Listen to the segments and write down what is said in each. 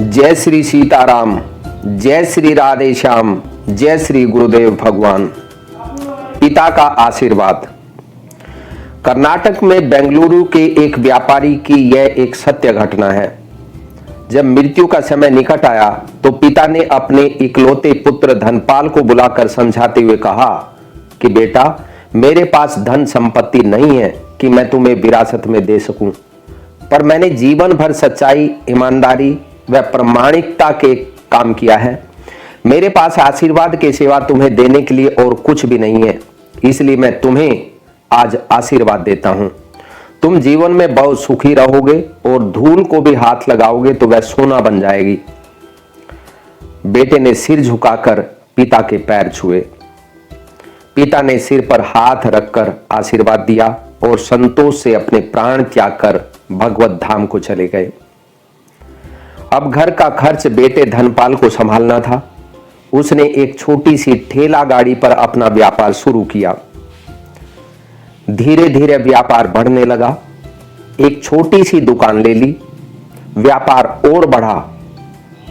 जय श्री सीताराम, जय श्री राधे श्याम, जय श्री गुरुदेव भगवान। पिता का आशीर्वाद। कर्नाटक में बेंगलुरु के एक व्यापारी की यह एक सत्य घटना है। जब मृत्यु का समय निकट आया तो पिता ने अपने इकलौते पुत्र धनपाल को बुलाकर समझाते हुए कहा कि बेटा, मेरे पास धन संपत्ति नहीं है कि मैं तुम्हें विरासत में दे सकूं, पर मैंने जीवन भर सच्चाई, ईमानदारी व प्रामाणिकता के काम किया है। मेरे पास आशीर्वाद के सिवा तुम्हें देने के लिए और कुछ भी नहीं है, इसलिए मैं तुम्हें आज आशीर्वाद देता हूं। तुम जीवन में बहुत सुखी रहोगे और धूल को भी हाथ लगाओगे तो वह सोना बन जाएगी। बेटे ने सिर झुकाकर पिता के पैर छुए। पिता ने सिर पर हाथ रखकर आशीर्वाद दिया और संतोष से अपने प्राण त्याग कर भगवत धाम को चले गए। अब घर का खर्च बेटे धनपाल को संभालना था। उसने एक छोटी सी ठेला गाड़ी पर अपना व्यापार शुरू किया। धीरे धीरे व्यापार बढ़ने लगा। एक छोटी सी दुकान ले ली। व्यापार और बढ़ा।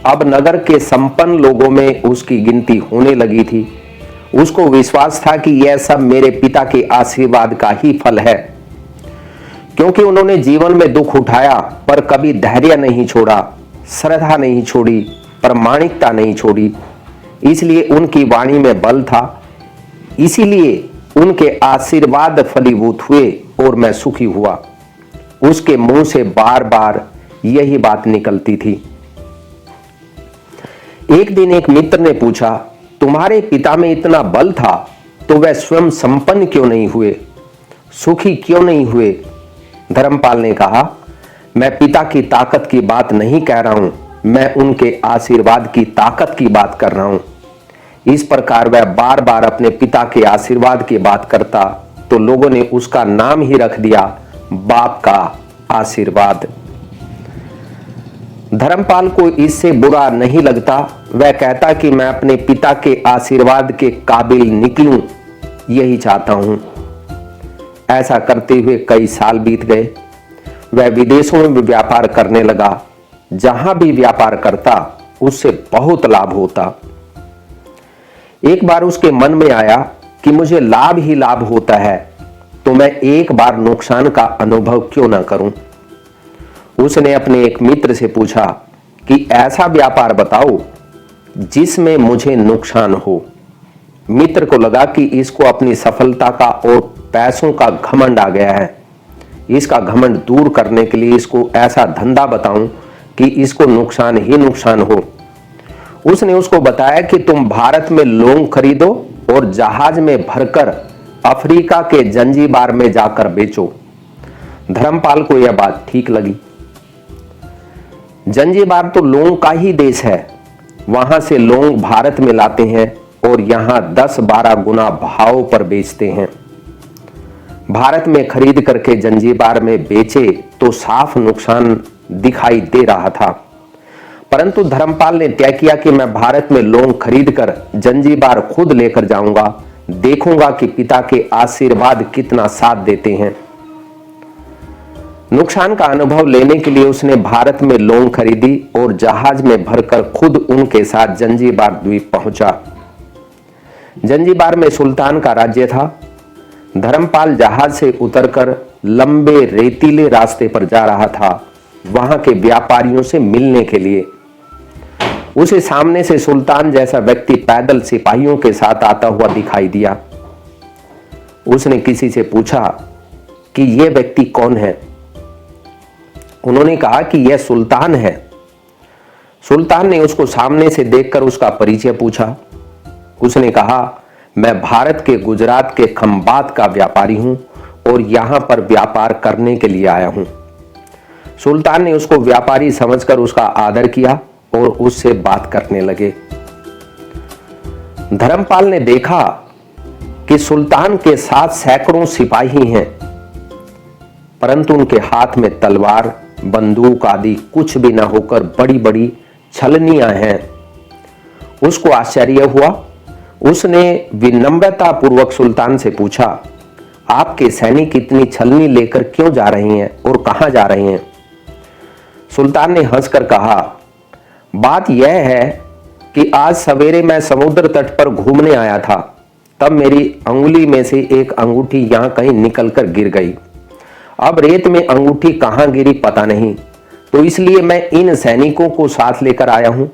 अब नगर के संपन्न लोगों में उसकी गिनती होने लगी थी। उसको विश्वास था कि यह सब मेरे पिता के आशीर्वाद का ही फल है, क्योंकि उन्होंने जीवन में दुख उठाया पर कभी धैर्य नहीं छोड़ा, श्रद्धा नहीं छोड़ी, प्रामाणिकता नहीं छोड़ी। इसलिए उनकी वाणी में बल था। इसीलिए उनके आशीर्वाद फलीभूत हुए और मैं सुखी हुआ। उसके मुंह से बार बार यही बात निकलती थी। एक दिन एक मित्र ने पूछा, तुम्हारे पिता में इतना बल था तो वह स्वयं संपन्न क्यों नहीं हुए, सुखी क्यों नहीं हुए? धर्मपाल ने कहा, मैं पिता की ताकत की बात नहीं कह रहा हूं, मैं उनके आशीर्वाद की ताकत की बात कर रहा हूं। इस प्रकार वह बार बार अपने पिता के आशीर्वाद की बात करता तो लोगों ने उसका नाम ही रख दिया बाप का आशीर्वाद। धर्मपाल को इससे बुरा नहीं लगता। वह कहता कि मैं अपने पिता के आशीर्वाद के काबिल निकलूं, यही चाहता हूं। ऐसा करते हुए कई साल बीत गए। वह विदेशों में भी व्यापार करने लगा। जहां भी व्यापार करता उससे बहुत लाभ होता। एक बार उसके मन में आया कि मुझे लाभ ही लाभ होता है तो मैं एक बार नुकसान का अनुभव क्यों ना करूं। उसने अपने एक मित्र से पूछा कि ऐसा व्यापार बताओ जिसमें मुझे नुकसान हो। मित्र को लगा कि इसको अपनी सफलता का और पैसों का घमंड आ गया है। इसका घमंड दूर करने के लिए इसको ऐसा धंधा बताऊं कि इसको नुकसान ही नुकसान हो। उसने उसको बताया कि तुम भारत में लौंग खरीदो और जहाज में भरकर अफ्रीका के जंजीबार में जाकर बेचो। धर्मपाल को यह बात ठीक लगी। जंजीबार तो लौंग का ही देश है। वहां से लौंग भारत में लाते हैं और यहां 10-12 गुना भाव पर बेचते हैं। भारत में खरीद करके जंजीबार में बेचे तो साफ नुकसान दिखाई दे रहा था, परंतु धर्मपाल ने तय किया कि मैं भारत में लौंग खरीद कर जंजीबार खुद लेकर जाऊंगा, देखूंगा कि पिता के आशीर्वाद कितना साथ देते हैं। नुकसान का अनुभव लेने के लिए उसने भारत में लौंग खरीदी और जहाज में भरकर खुद उनके साथ जंजीबार द्वीप पहुंचा। जंजीबार में सुल्तान का राज्य था। धर्मपाल जहाज से उतरकर लंबे रेतीले रास्ते पर जा रहा था, वहां के व्यापारियों से मिलने के लिए। उसे सामने से सुल्तान जैसा व्यक्ति पैदल सिपाहियों के साथ आता हुआ दिखाई दिया। उसने किसी से पूछा कि यह व्यक्ति कौन है। उन्होंने कहा कि यह सुल्तान है। सुल्तान ने उसको सामने से देखकर उसका परिचय पूछा। उसने कहा, मैं भारत के गुजरात के खंबात का व्यापारी हूं और यहां पर व्यापार करने के लिए आया हूं। सुल्तान ने उसको व्यापारी समझकर उसका आदर किया और उससे बात करने लगे। धर्मपाल ने देखा कि सुल्तान के साथ सैकड़ों सिपाही हैं, परंतु उनके हाथ में तलवार, बंदूक आदि कुछ भी ना होकर बड़ी बड़ी छलनियां हैं। उसको आश्चर्य हुआ। उसने विनम्रता पूर्वक सुल्तान से पूछा, आपके सैनिक इतनी छलनी लेकर क्यों जा रहे हैं और कहां जा रहे हैं? सुल्तान ने हंसकर कहा, बात यह है कि आज सवेरे मैं समुद्र तट पर घूमने आया था, तब मेरी अंगुली में से एक अंगूठी यहां कहीं निकलकर गिर गई। अब रेत में अंगूठी कहां गिरी पता नहीं, तो इसलिए मैं इन सैनिकों को साथ लेकर आया हूं।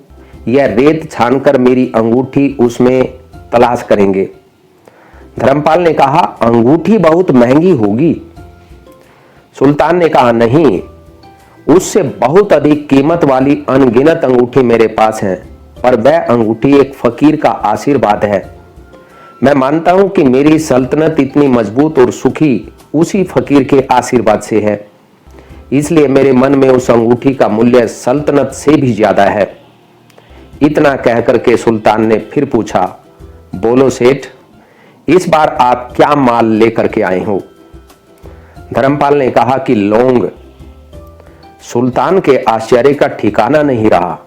यह रेत छानकर मेरी अंगूठी उसमें तलाश करेंगे। धर्मपाल ने कहा, अंगूठी बहुत महंगी होगी। सुल्तान ने कहा, नहीं, उससे बहुत अधिक कीमत वाली अनगिनत अंगूठी मेरे पास है, पर वह अंगूठी एक फकीर का आशीर्वाद है। मैं मानता हूं कि मेरी सल्तनत इतनी मजबूत और सुखी उसी फकीर के आशीर्वाद से है, इसलिए मेरे मन में उस अंगूठी का मूल्य सल्तनत से भी ज्यादा है। इतना कहकर के सुल्तान ने फिर पूछा, बोलो सेठ, इस बार आप क्या माल लेकर के आए हो? धर्मपाल ने कहा कि लौंग। सुल्तान के आश्चर्य का ठिकाना नहीं रहा।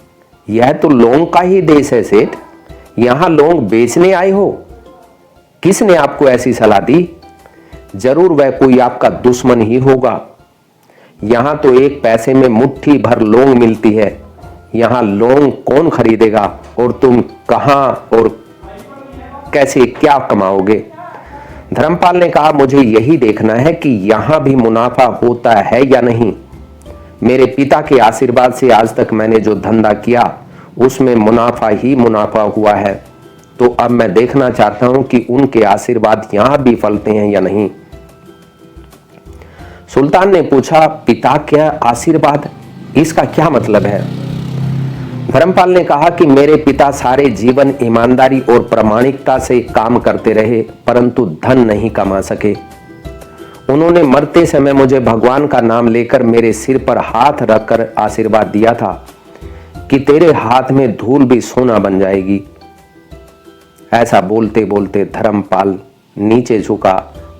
यह तो लौंग का ही देश है सेठ, यहां लौंग बेचने आए हो? किसने आपको ऐसी सलाह दी? जरूर वह कोई आपका दुश्मन ही होगा। यहां तो एक पैसे में मुट्ठी भर लौंग मिलती है, यहां लौंग कौन खरीदेगा? और तुम कहां और कैसे क्या कमाओगे? धर्मपाल ने कहा, मुझे यही देखना है कि यहां भी मुनाफा होता है या नहीं। मेरे पिता के आशीर्वाद से आज तक मैंने जो धंधा किया उसमें मुनाफा ही मुनाफा हुआ है, तो अब मैं देखना चाहता हूं कि उनके आशीर्वाद यहां भी फलते हैं या नहीं। सुल्तान ने पूछा, पिता क्या आशीर्वाद, इसका क्या मतलब है? धर्मपाल ने कहा कि मेरे पिता सारे जीवन ईमानदारी और प्रामाणिकता से काम करते रहे, परंतु धन नहीं कमा सके। उन्होंने मरते समय मुझे भगवान का नाम लेकर मेरे सिर पर हाथ रखकर आशीर्वाद दिया था कि तेरे हाथ में धूल भी सोना बन जाएगी। ऐसा बोलते बोलते धर्मपाल नीचे झुका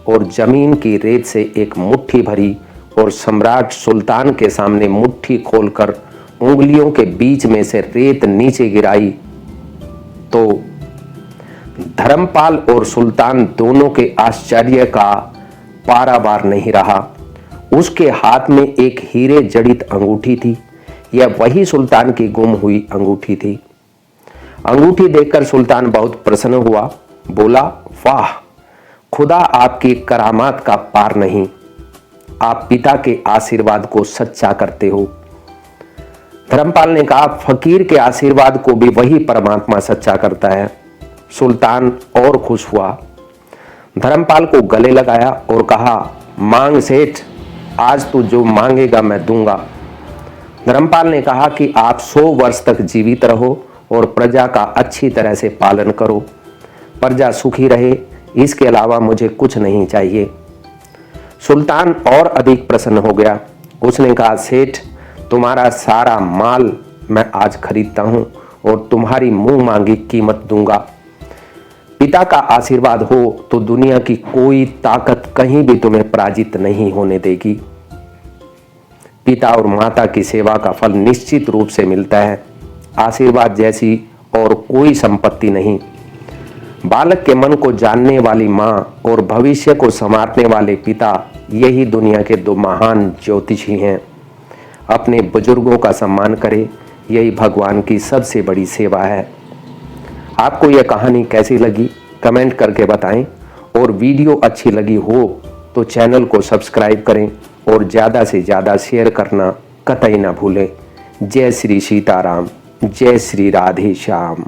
और जमीन की रेत से एक मुट्ठी भरी और सम्राट सुल्तान के सामने मुट्ठी खोलकर उंगलियों के बीच में से रेत नीचे गिराई, तो धर्मपाल और सुल्तान दोनों के आश्चर्य का पारावार नहीं रहा। उसके हाथ में एक हीरे जड़ित अंगूठी थी। यह वही सुल्तान की गुम हुई अंगूठी थी। अंगूठी देखकर सुल्तान बहुत प्रसन्न हुआ। बोला, वाह, खुदा आपकी करामात का पार नहीं, आप पिता के आशीर्वाद को सच्चा करते हो। धर्मपाल ने कहा, फकीर के आशीर्वाद को भी वही परमात्मा सच्चा करता है। सुल्तान और खुश हुआ, धर्मपाल को गले लगाया और कहा, मांग सेठ, आज तू जो मांगेगा मैं दूंगा। धर्मपाल ने कहा कि आप 100 वर्ष तक जीवित रहो और प्रजा का अच्छी तरह से पालन करो, प्रजा सुखी रहे, इसके अलावा मुझे कुछ नहीं चाहिए। सुल्तान और अधिक प्रसन्न हो गया। उसने कहा, सेठ, तुम्हारा सारा माल मैं आज खरीदता हूं और तुम्हारी मुंह मांगी कीमत दूंगा। पिता का आशीर्वाद हो तो दुनिया की कोई ताकत कहीं भी तुम्हें पराजित नहीं होने देगी। पिता और माता की सेवा का फल निश्चित रूप से मिलता है, आशीर्वाद जैसी और कोई संपत्ति नहीं। बालक के मन को जानने वाली माँ और भविष्य को संवारने वाले पिता, यही दुनिया के 2 महान ज्योतिषी हैं। अपने बुजुर्गों का सम्मान करें, यही भगवान की सबसे बड़ी सेवा है। आपको यह कहानी कैसी लगी कमेंट करके बताएं, और वीडियो अच्छी लगी हो तो चैनल को सब्सक्राइब करें और ज़्यादा से ज़्यादा शेयर करना कतई ना भूलें। जय श्री सीताराम, जय श्री राधे श्याम।